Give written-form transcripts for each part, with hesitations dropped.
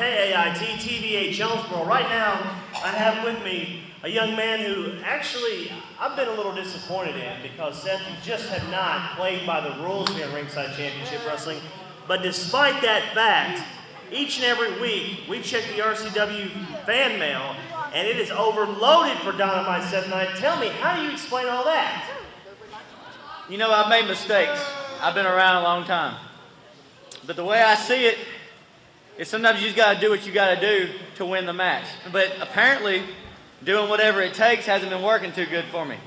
KAIT TVA Jonesboro. Right now, I have with me a young man who actually I've been a little disappointed in because Seth, you just have not played by the rules here in Ringside Championship Wrestling. But despite that fact, each and every week we check the RCW fan mail and it is overloaded for Dynamite Seth Knight. Tell me, how do you explain all that? You know, I've made mistakes. I've been around a long time. But the way I see it is sometimes you just got to do what you got to do to win the match. But apparently, doing whatever it takes hasn't been working too good for me.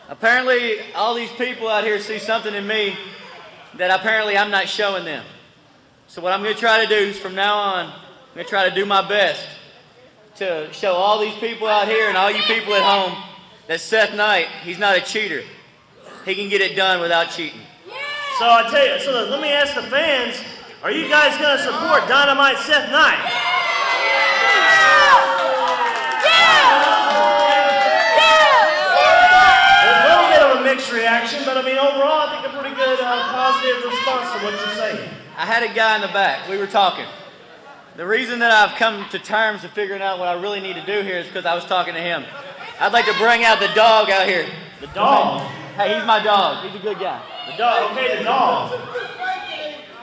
Apparently, all these people out here see something in me that apparently I'm not showing them. So what I'm going to try to do is from now on, I'm going to try to do my best to show all these people out here and all you people at home that Seth Knight, he's not a cheater. He can get it done without cheating. So I tell you, so let me ask the fans, are you guys going to support Dynamite Seth Knight? A little bit of a mixed reaction, but I mean overall I think a pretty good positive response to what you're saying. I had a guy in the back. We were talking. The reason that I've come to terms of figuring out what I really need to do here is because I was talking to him. I'd like to bring out the dog out here. The dog? Hey, he's my dog. He's a good guy. The dog, okay, the dog.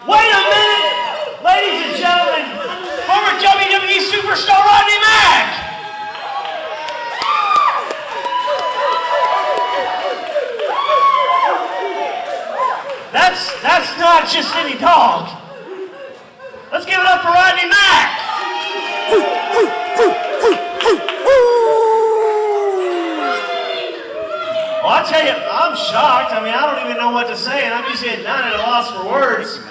Wait a minute! Ladies and gentlemen, former WWE Superstar Rodney Mack! That's not just any dog. Let's give it up for Rodney Mack! Well, I tell you, I'm shocked. I mean, I don't even know what to say, and I'm usually at a loss for words.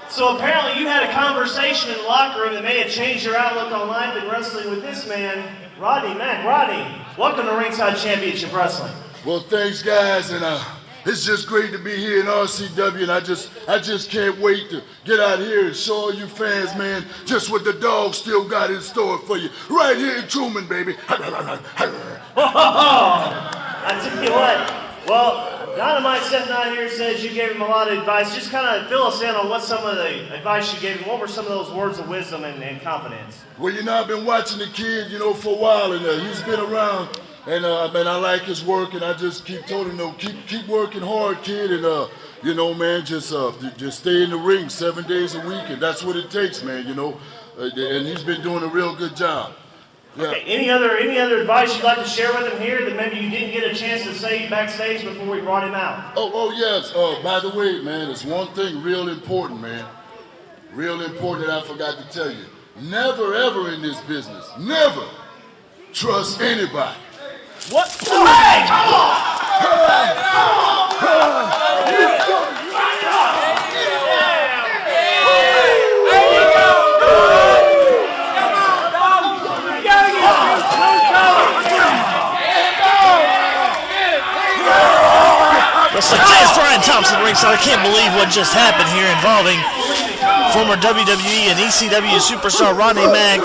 So apparently you had a conversation in the locker room that may have changed your outlook on life and wrestling with this man, Rodney Mack. Rodney, welcome to Ringside Championship Wrestling. Well, thanks, guys, and it's just great to be here in RCW, and I just can't wait to get out here and show all you fans, man, just what the dog still got in store for you. Right here in Truman, baby. I tell you what, well, Dynamite Seth Knight here says you gave him a lot of advice. Just kind of fill us in on what some of the advice you gave him. What were some of those words of wisdom and confidence? Well, you know, I've been watching the kid, for a while, and he's been around, and I like his work, and I just keep telling him, keep working hard, kid, and man, just stay in the ring 7 days a week, and that's what it takes, man, and he's been doing a real good job. Yeah. Okay, any other advice you'd like to share with him here that maybe you didn't get a chance to say backstage before we brought him out? Oh yes. By the way, man, there's one thing real important, man. Real important that I forgot to tell you. Never ever in this business, never trust anybody. What? Hey, come on! It's Brian Thompson ringside. I can't believe what just happened here involving former WWE and ECW Superstar Rodney Mack.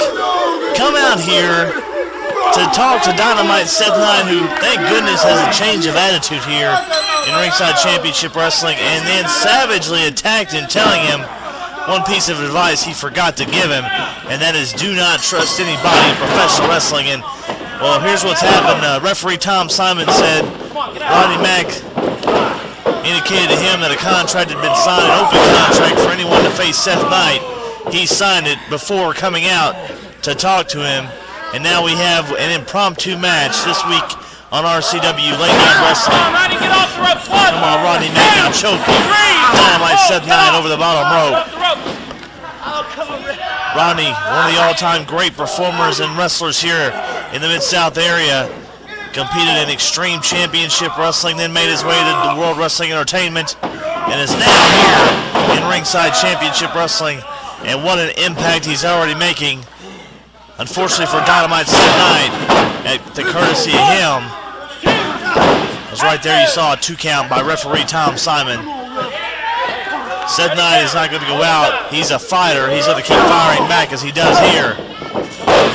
Come out here to talk to Dynamite Seth Knight, who, thank goodness, has a change of attitude here in Ringside Championship Wrestling, and then savagely attacked him, telling him one piece of advice he forgot to give him, and that is do not trust anybody in professional wrestling. And, well, here's what's happened. Referee Tom Simon said Rodney Mack indicated to him that a contract had been signed, an open contract for anyone to face Seth Knight. He signed it before coming out to talk to him, and now we have an impromptu match this week on RCW Late Nite Wrestling. Come on, Rodney Mack now choking. Dynamite Seth Knight over the bottom rope. Rodney, one of the all-time great performers and wrestlers here in the Mid-South area, competed in Extreme Championship Wrestling, then made his way to the World Wrestling Entertainment, and is now here in Ringside Championship Wrestling. And what an impact he's already making. Unfortunately for Dynamite Seth Knight, at the courtesy of him, was right there. You saw a 2 count by referee Tom Simon. Seth Knight is not going to go out. He's a fighter. He's going to keep firing back as he does here.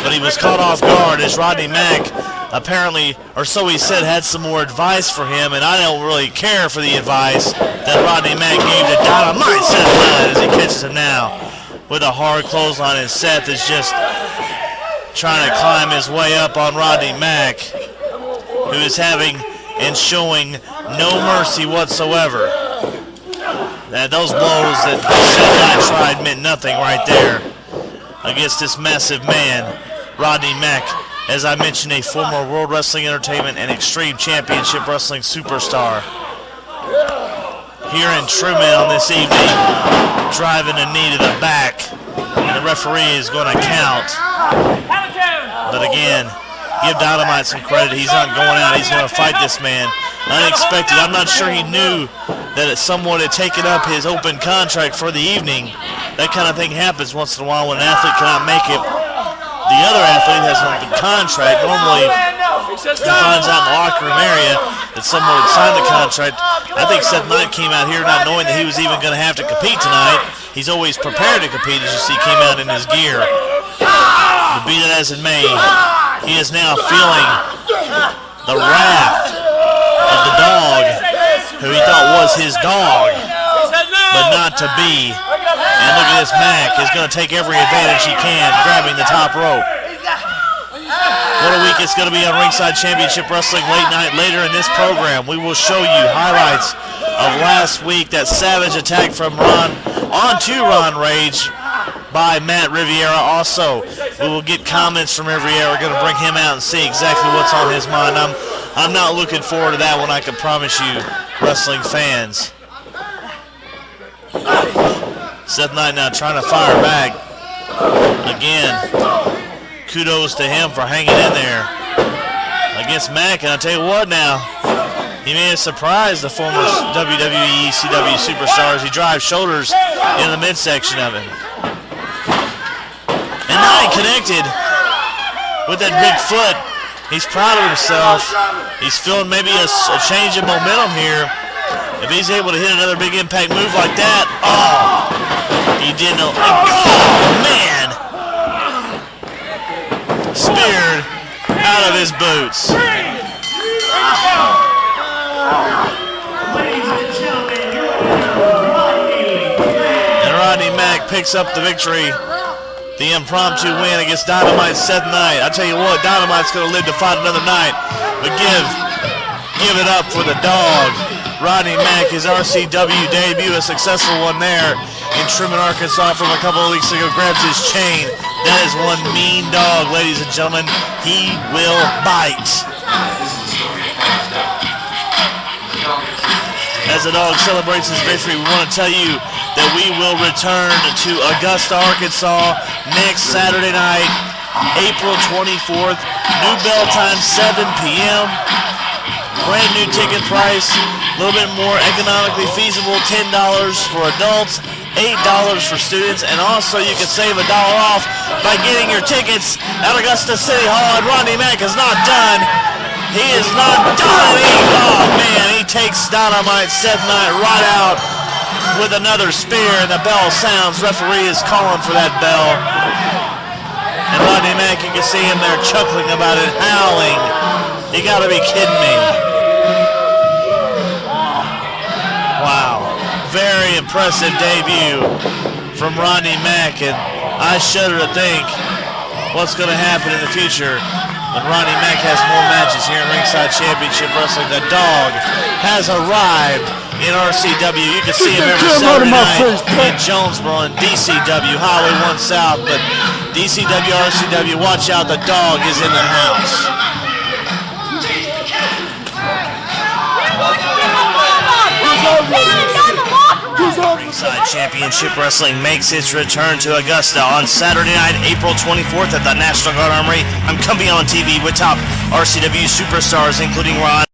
But he was caught off guard as Rodney Mack apparently, or so he said, had some more advice for him, and I don't really care for the advice that Rodney Mack gave to Dynamite Seth Knight as he catches him now. with a hard clothesline, and Seth is just trying to climb his way up on Rodney Mack, who is having and showing no mercy whatsoever. Those blows that Seth tried meant nothing right there against this massive man, Rodney Mack. As I mentioned, a former World Wrestling Entertainment and Extreme Championship Wrestling superstar. Here in Truman on this evening, driving a knee to the back, and the referee is going to count. But again, give Dynamite some credit. He's not going out. He's going to fight this man. Unexpected. I'm not sure he knew that someone had taken up his open contract for the evening. That kind of thing happens once in a while when an athlete cannot make it. The other athlete has an open contract. Normally, he finds out in the locker room area that someone would sign the contract. I think Seth Knight came out here not knowing that he was even going to have to compete tonight. He's always prepared to compete, as you see, came out in his gear. But be that as it may, he is now feeling the wrath of the dog who he thought was his dog, but not to be. And look at this, Mack is going to take every advantage he can, grabbing the top rope. What a week it's going to be on Ringside Championship Wrestling Late Night. Later in this program, we will show you highlights of last week, that savage attack from Ron onto Ron Rage by Matt Riviera. Also, we will get comments from Riviera. We're going to bring him out and see exactly what's on his mind. I'm not looking forward to that one, I can promise you, wrestling fans. Seth Knight now trying to fire back. Again, kudos to him for hanging in there against Mack. And I'll tell you what now, he may have surprised the former WWE ECW Superstar as he drives shoulders in the midsection of him. And Knight connected with that big foot. He's proud of himself. He's feeling maybe a change in momentum here. If he's able to hit another big impact move like that, he didn't know. Oh, man! Speared out of his boots. And Rodney Mack picks up the victory. The impromptu win against Dynamite Seth Knight. I tell you what, Dynamite's going to live to fight another night. But give it up for the dog. Rodney Mack, his RCW debut, a successful one there in Truman, Arkansas from a couple of weeks ago. Grabs his chain. That is one mean dog, ladies and gentlemen. He will bite. As the dog celebrates his victory, we want to tell you that we will return to Augusta, Arkansas next Saturday night, April 24th. New bell time, 7 p.m. Brand new ticket price, a little bit more economically feasible, $10 for adults, $8 for students, and also you can save $1 off by getting your tickets at Augusta City Hall. And Rodney Mack is not done. He is not done. Oh man, he takes Dynamite Seth Knight right out with another spear, and the bell sounds. Referee is calling for that bell. And Rodney Mack, you can see him there chuckling about it, howling. You gotta be kidding me. Wow. Very impressive debut from Rodney Mack, and I shudder to think what's gonna happen in the future when Rodney Mack has more matches here in Ringside Championship Wrestling. The dog has arrived in RCW. You can see him every Saturday night in Jonesboro and DCW, Highway 1 South. But DCW, RCW, watch out, the dog is in the house. Ringside Championship Wrestling makes its return to Augusta on Saturday night, April 24th at the National Guard Armory. I'm coming on TV with top RCW superstars, including Ron.